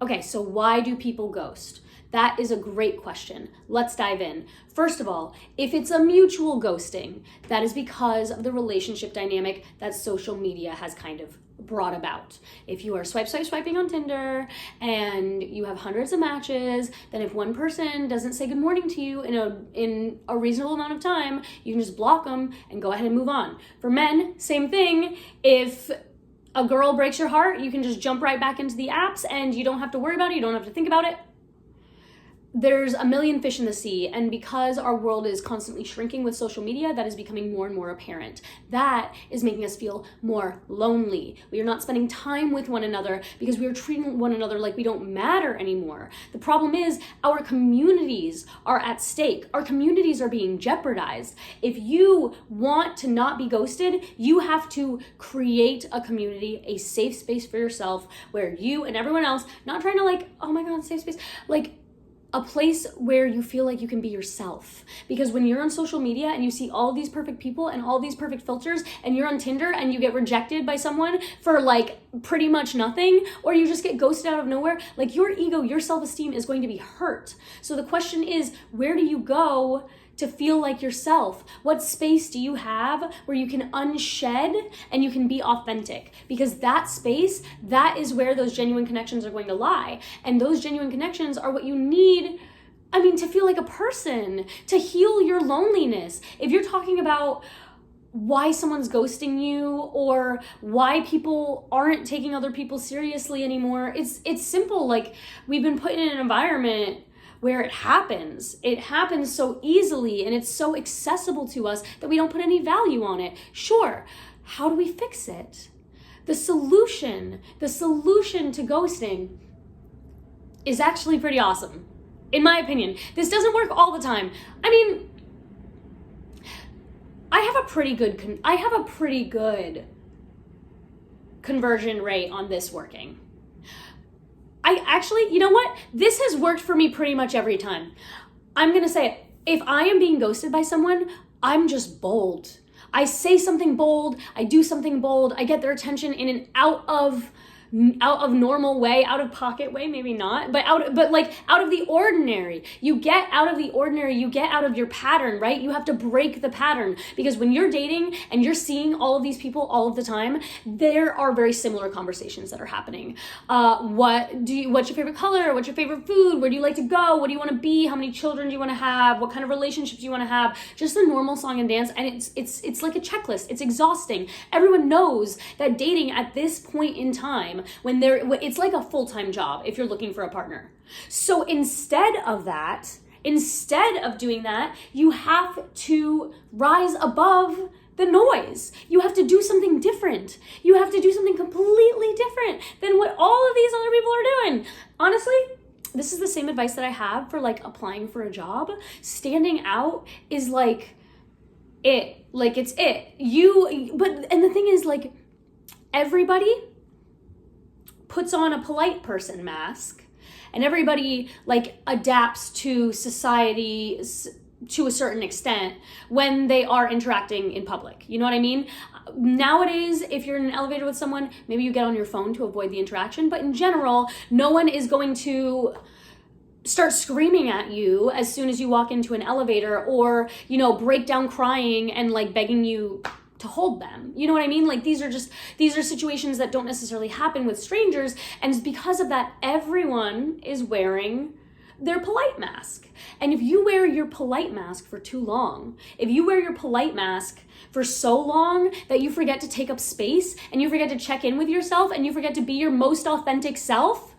Okay, so why do people ghost? That is a great question. Let's dive in. First of all, if it's a mutual ghosting, that is because of the relationship dynamic that social media has kind of brought about. If you are swiping on Tinder and you have hundreds of matches, then if one person doesn't say good morning to you in a reasonable amount of time, you can just block them and go ahead and move on. For men, same thing. If a girl breaks your heart, you can just jump right back into the apps and you don't have to worry about it, you don't have to think about it. There's a million fish in the sea, and because our world is constantly shrinking with social media, that is becoming more and more apparent. That is making us feel more lonely. We are not spending time with one another because we are treating one another like we don't matter anymore. The problem is our communities are at stake. Our communities are being jeopardized. If you want to not be ghosted, you have to create a community, a safe space for yourself where you and everyone else, not trying to like, oh my God, safe space, like a place where you feel like you can be yourself. Because when you're on social media and you see all these perfect people and all these perfect filters, and you're on Tinder and you get rejected by someone for like pretty much nothing, or you just get ghosted out of nowhere, like your ego, your self-esteem is going to be hurt. So the question is, where do you go to feel like yourself? What space do you have where you can unshed and you can be authentic? Because that space, that is where those genuine connections are going to lie. And those genuine connections are what you need, to feel like a person, to heal your loneliness. If you're talking about why someone's ghosting you or why people aren't taking other people seriously anymore, it's simple. Like, we've been put in an environment where it happens so easily and it's so accessible to us that we don't put any value on it. Sure, how do we fix it? The solution to ghosting is actually pretty awesome, in my opinion. This doesn't work all the time. I have a pretty good conversion rate on this working. I actually, you know what? This has worked for me pretty much every time. I'm gonna say it. If I am being ghosted by someone, I'm just bold. I say something bold, I do something bold, I get their attention in an out of normal way, out of pocket way, maybe not, but out of the ordinary. You get out of the ordinary, you get out of your pattern, right? You have to break the pattern, because when you're dating and you're seeing all of these people all of the time, there are very similar conversations that are happening. What's your favorite color? What's your favorite food? Where do you like to go? What do you want to be? How many children do you want to have? What kind of relationships do you want to have? Just the normal song and dance. And it's like a checklist. It's exhausting. Everyone knows that dating at this point in time, it's like a full-time job if you're looking for a partner. So instead of doing that, you have to rise above the noise. You have to do something different. You have to do something completely different than what all of these other people are doing. Honestly, this is the same advice that I have for like applying for a job. Standing out is like it. Like, it's it. And the thing is, like, everybody puts on a polite person mask, and everybody like adapts to society to a certain extent when they are interacting in public. You know what I mean? Nowadays, if you're in an elevator with someone, maybe you get on your phone to avoid the interaction, but in general, no one is going to start screaming at you as soon as you walk into an elevator, or, break down crying and like begging you to hold them. You know what I mean? Like, these are situations that don't necessarily happen with strangers, and because of that, everyone is wearing their polite mask. And if you wear your polite mask for too long, if you wear your polite mask for so long that you forget to take up space and you forget to check in with yourself and you forget to be your most authentic self,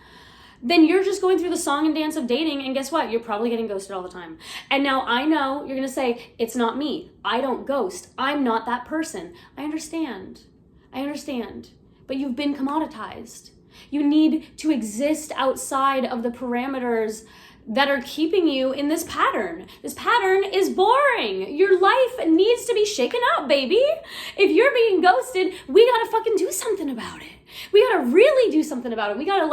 then you're just going through the song and dance of dating, and guess what? You're probably getting ghosted all the time. And now I know you're gonna say, it's not me. I don't ghost. I'm not that person. I understand. But you've been commoditized. You need to exist outside of the parameters that are keeping you in this pattern. This pattern is boring. Your life needs to be shaken up, baby. If you're being ghosted, we gotta fucking do something about it. We gotta really do something about it. We gotta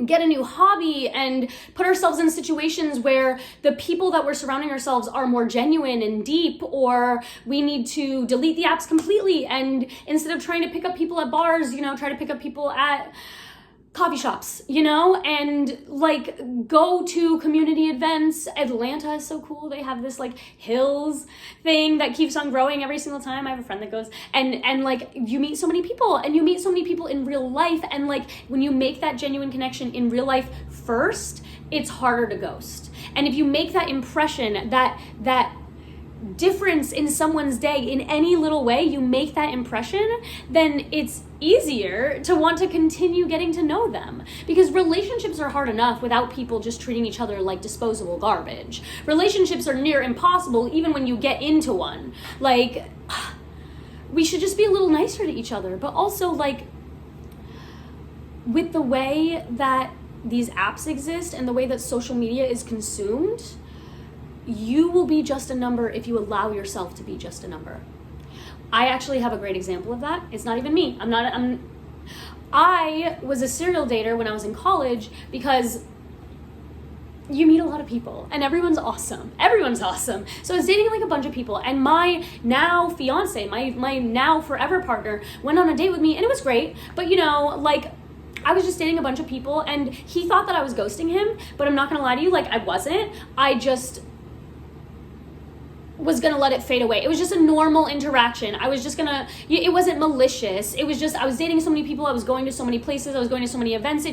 get a new hobby and put ourselves in situations where the people that we're surrounding ourselves are more genuine and deep, or we need to delete the apps completely, and instead of trying to pick up people at bars, try to pick up people at coffee shops, you know, and like go to community events. Atlanta is so cool. They have this like hills thing that keeps on growing every single time. I have a friend that goes, and like you meet so many people, and you meet so many people in real life, and like when you make that genuine connection in real life first, it's harder to ghost. And if you make that impression, that difference in someone's day in any little way, you make that impression, then it's easier to want to continue getting to know them, because relationships are hard enough without people just treating each other like disposable garbage. Relationships are near impossible even when you get into one. Like, we should just be a little nicer to each other. But also, like, with the way that these apps exist and the way that social media is consumed, you will be just a number if you allow yourself to be just a number. I actually have a great example of that. It's not even me. I was a serial dater when I was in college, because you meet a lot of people and everyone's awesome. So I was dating like a bunch of people, and my now fiance, my now forever partner, went on a date with me, and it was great. But you know, like, I was just dating a bunch of people, and he thought that I was ghosting him, but I'm not gonna lie to you, like, I wasn't. I just was gonna let it fade away. It was just a normal interaction. I was just gonna, it wasn't malicious. It was just, I was dating so many people, I was going to so many places, I was going to so many events,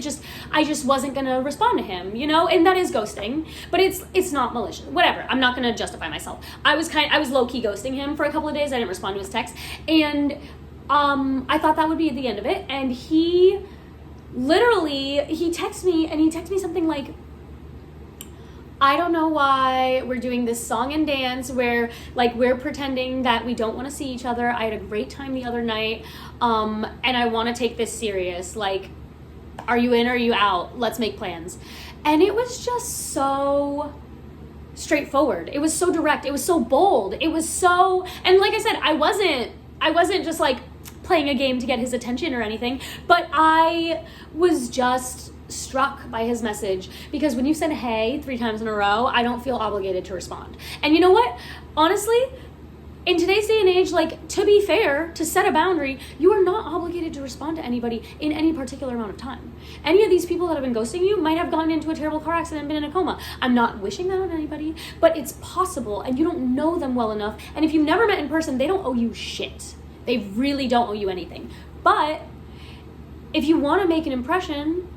I just wasn't gonna respond to him, you know? And that is ghosting, but it's not malicious. Whatever, I'm not gonna justify myself. I was low-key ghosting him for a couple of days. I didn't respond to his text, and I thought that would be the end of it. And he texted me something like, I don't know why we're doing this song and dance where like we're pretending that we don't want to see each other. I had a great time the other night, and I want to take this serious. Like, are you in or are you out? Let's make plans. And it was just so straightforward. It was so direct. It was so bold. It was so, and like I said, I wasn't just like playing a game to get his attention or anything, but I was just struck by his message, because when you said hey 3 times in a row, I don't feel obligated to respond. And you know what? Honestly, in today's day and age, like, to be fair, to set a boundary, you are not obligated to respond to anybody in any particular amount of time. Any of these people that have been ghosting you might have gotten into a terrible car accident and been in a coma. I'm not wishing that on anybody, but it's possible, and you don't know them well enough. And if you've never met in person, they don't owe you shit. They really don't owe you anything. But if you want to make an impression,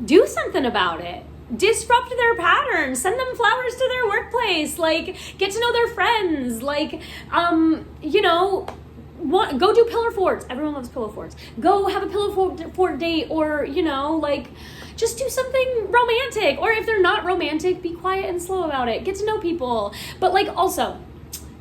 do something about it. Disrupt their patterns. Send them flowers to their workplace. Like, get to know their friends. Like, you know, go do pillow forts. Everyone loves pillow forts. Go have a pillow fort date, or, you know, like, just do something romantic. Or if they're not romantic, be quiet and slow about it. Get to know people. But, like, also,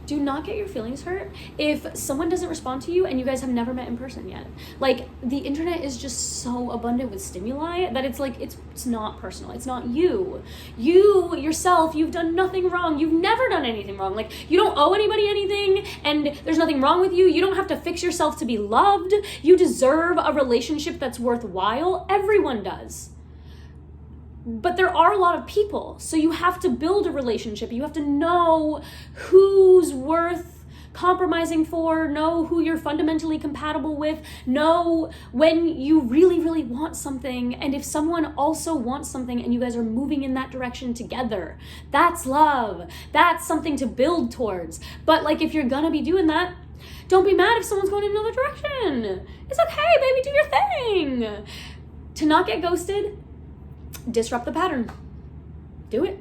do not get your feelings hurt if someone doesn't respond to you and you guys have never met in person yet. Like, the internet is just so abundant with stimuli that it's like, it's not personal. It's not you. You, yourself, you've done nothing wrong. You've never done anything wrong. Like, you don't owe anybody anything, and there's nothing wrong with you. You don't have to fix yourself to be loved. You deserve a relationship that's worthwhile. Everyone does. But there are a lot of people, so you have to build a relationship. You have to know who's worth compromising for, know who you're fundamentally compatible with, know when you really, really want something, and if someone also wants something and you guys are moving in that direction together. That's love. That's something to build towards. But like, if you're gonna be doing that, don't be mad if someone's going in another direction. It's okay, baby, do your thing. To not get ghosted, disrupt the pattern. Do it.